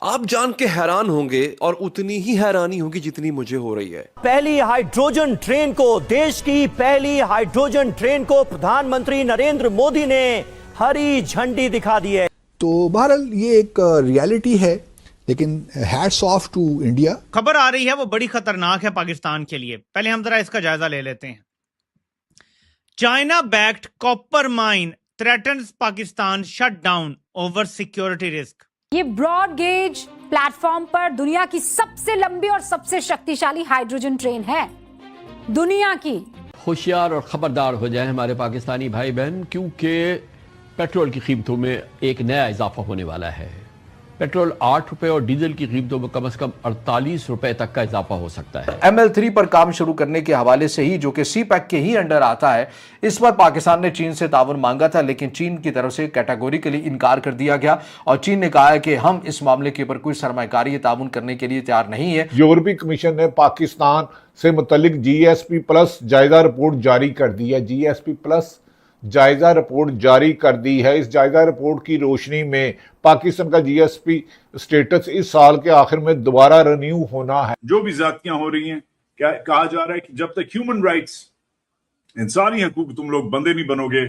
آپ جان کے حیران ہوں گے اور اتنی ہی حیرانی ہوگی جتنی مجھے ہو رہی ہے۔ پہلی ہائیڈروجن ٹرین کو، دیش کی پہلی ہائیڈروجن ٹرین کو پردھان منتری نریندر مودی نے ہری جھنڈی دکھا دی ہے۔ تو بہرحال یہ ایک ریالٹی ہے، لیکن ہیٹس آف ٹو انڈیا۔ خبر آ رہی ہے وہ بڑی خطرناک ہے پاکستان کے لیے۔ پہلے ہم ذرا اس کا جائزہ لے لیتے ہیں۔ China backed copper mine threatens Pakistan shut down over security risk. یہ براڈ گیج پلیٹ فارم پر دنیا کی سب سے لمبی اور سب سے شکتیشالی ہائیڈروجن ٹرین ہے دنیا کی۔ ہوشیار اور خبردار ہو جائیں ہمارے پاکستانی بھائی بہن، کیونکہ پیٹرول کی قیمتوں میں ایک نیا اضافہ ہونے والا ہے۔ پیٹرول 8 روپے اور ڈیزل کی قیمتوں میں کم از کم 48 روپے تک کا اضافہ ہو سکتا ہے۔ ML3 پر کام شروع کرنے کے حوالے سے ہی، جو کہ سی پیک کے ہی انڈر آتا ہے، اس پر پاکستان نے چین سے تعاون مانگا تھا، لیکن چین کی طرف سے کیٹیگوریکلی انکار کر دیا گیا اور چین نے کہا ہے کہ ہم اس معاملے کے اوپر کوئی سرمایہ کاری تعاون کرنے کے لیے تیار نہیں ہے۔ یورپی کمیشن نے پاکستان سے متعلق GSP+ جائزہ رپورٹ جاری کر دی ہے۔ GSP+ جائزہ رپورٹ جاری کر دی ہے۔ اس جائزہ رپورٹ کی روشنی میں پاکستان کا GSP سٹیٹس اس سال کے آخر میں دوبارہ رینیو ہونا ہے۔ جو بھی زیادتیاں ہو رہی ہیں، کہا جا رہا ہے کہ جب تک ہیومن رائٹس، انسانی حقوق تم لوگ بندے نہیں بنو گے،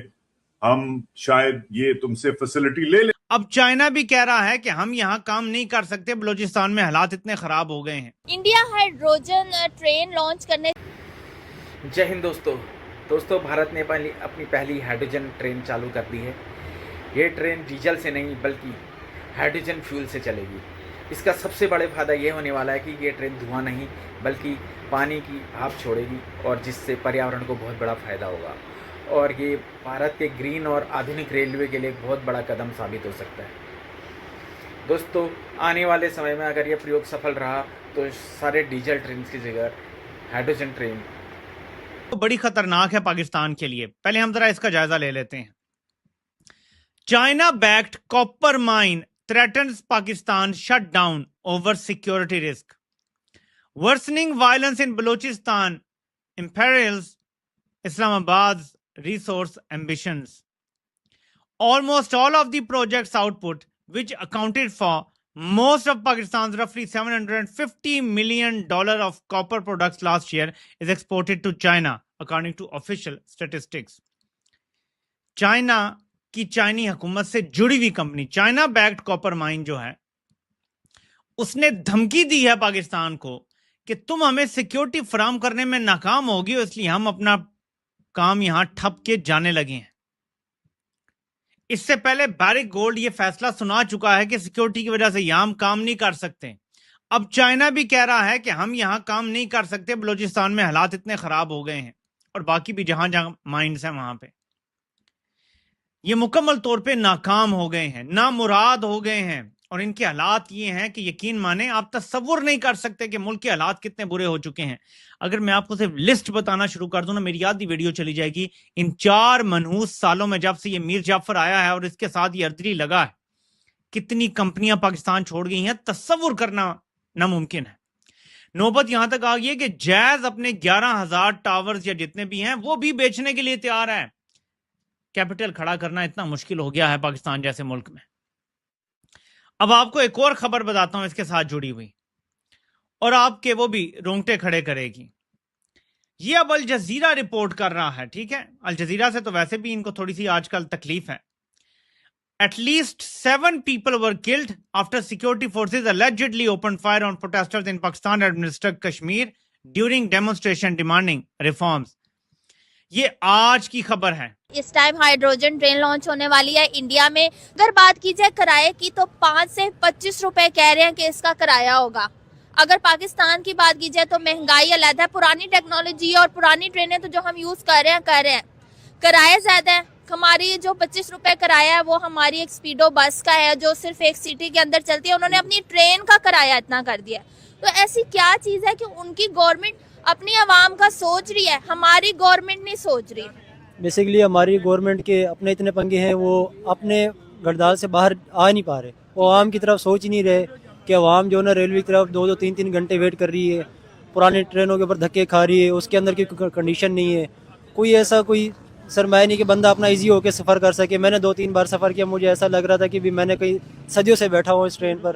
ہم شاید یہ تم سے فیسلٹی لے لیں۔ اب چائنا بھی کہہ رہا ہے کہ ہم یہاں کام نہیں کر سکتے، بلوچستان میں حالات اتنے خراب ہو گئے ہیں۔ انڈیا ہائیڈروجن ٹرین لانچ کرنے۔ جے ہند دوستو، بھارت نے اپنی پہلی ہائیڈروجن ٹرین چالو کر دی ہے۔ یہ ٹرین ڈیزل سے نہیں بلکہ ہائیڈروجن فیول سے چلے گی۔ اس کا سب سے بڑے فائدہ یہ ہونے والا ہے کہ یہ ٹرین دھواں نہیں بلکہ پانی کی بھاپ چھوڑے گی، اور جس سے پریاورن کو بہت بڑا فائدہ ہوگا، اور یہ بھارت کے گرین اور آدھونک ریلوے کے لیے ایک بہت بڑا قدم ثابت ہو سکتا ہے۔ دوستو، آنے والے سمے میں اگر یہ پریوگ سفل رہا تو سارے ڈیزل ٹرین کی جگہ ہائیڈروجن ٹرین بڑی خطرناک ہے پاکستان کے لیے۔ پہلے ہم ذرا اس کا جائزہ لے لیتے ہیں۔ China backed copper mine threatens Pakistan shut down over security risk. Worsening violence in Balochistan imperils Islamabad's resource ambitions. Almost all of the project's output, which accounted for most of Pakistan's roughly $750 million of copper products last year, is exported to China, according to official statistics. China کی چائنی حکومت سے جڑی ہوئی company China backed copper mine جو ہے، اس نے دھمکی دی ہے پاکستان کو کہ تم ہمیں سیکیورٹی فراہم کرنے میں ناکام ہوگی، اس لیے ہم اپنا کام یہاں ٹھپ کے جانے لگے ہیں۔ اس سے پہلے بیرک گولڈ یہ فیصلہ سنا چکا ہے کہ سیکیورٹی کی وجہ سے یہاں ہم کام نہیں کر سکتے۔ اب چائنا بھی کہہ رہا ہے کہ ہم یہاں کام نہیں کر سکتے، بلوچستان میں حالات اتنے خراب ہو گئے ہیں، اور باقی بھی جہاں جہاں مائنز ہیں وہاں پہ یہ مکمل طور پہ ناکام ہو گئے ہیں، نامراد ہو گئے ہیں، اور ان کے حالات یہ ہیں کہ یقین مانیں آپ تصور نہیں کر سکتے کہ ملک کے حالات کتنے برے ہو چکے ہیں۔ اگر میں آپ کو صرف لسٹ بتانا شروع کر دوں نا، میری آدھی ویڈیو چلی جائے گی۔ ان 4 منحوس سالوں میں جب سے یہ میر جعفر آیا ہے اور اس کے ساتھ یہ اردری لگا ہے، کتنی کمپنیاں پاکستان چھوڑ گئی ہیں، تصور کرنا ناممکن ہے۔ نوبت یہاں تک آ گئی ہے کہ جیز اپنے 11,000 ٹاورز یا جتنے بھی ہیں وہ بھی بیچنے کے لیے تیار ہے۔ کیپٹل کھڑا کرنا اتنا مشکل ہو گیا ہے پاکستان جیسے ملک میں۔ اب آپ کو ایک اور خبر بتاتا ہوں اس کے ساتھ جڑی ہوئی، اور آپ کے وہ بھی رونگٹے کھڑے کرے گی۔ یہ اب الجزیرہ رپورٹ کر رہا ہے، ٹھیک ہے؟ الجزیرہ سے تو ویسے بھی ان کو تھوڑی سی آج کل تکلیف ہے۔ At least 7 people were killed after security forces allegedly opened fire on protesters in Pakistan administered Kashmir during demonstration demanding reforms. یہ آج کی خبر ہے۔ اس ٹائم ہائیڈروجن ٹرین لانچ ہونے والی ہے انڈیا میں۔ اگر بات کی جائے کرائے کی تو 5 سے 25 روپے کہہ رہے ہیں کہ اس کا کرایہ ہوگا۔ اگر پاکستان کی بات کی جائے تو مہنگائی علیحدہ ہے، پرانی ٹیکنالوجی اور پرانی ٹرینیں تو جو ہم یوز کر رہے ہیں کرایہ زیادہ ہے۔ ہماری جو 25 روپے کرایہ ہے وہ ہماری ایک اسپیڈو بس کا ہے جو صرف ایک سٹی کے اندر چلتی ہے، انہوں نے اپنی ٹرین کا کرایہ اتنا کر دیا۔ تو ایسی کیا چیز ہے کہ ان کی گورنمنٹ اپنی عوام کا سوچ رہی ہے، ہماری گورنمنٹ نہیں سوچ رہی۔ بیسیکلی ہماری گورنمنٹ کے اپنے اتنے پنگے ہیں، وہ اپنے گردال سے باہر آ نہیں پا رہے، وہ عوام کی طرف سوچ ہی نہیں رہے کہ عوام جو نا ریلوے کی طرف 2-2 3-3 گھنٹے ویٹ کر رہی ہے، پرانی ٹرینوں کے اوپر دھکے کھا رہی ہے، اس کے اندر کی کنڈیشن نہیں ہے، کوئی ایسا کوئی سرمایہ نہیں کہ بندہ اپنا ایزی ہو کے سفر کر سکے۔ میں نے 2-3 بار سفر کیا، مجھے ایسا لگ رہا تھا کہ بھی میں نے کئی صدیوں سے بیٹھا ہوں اس ٹرین پر،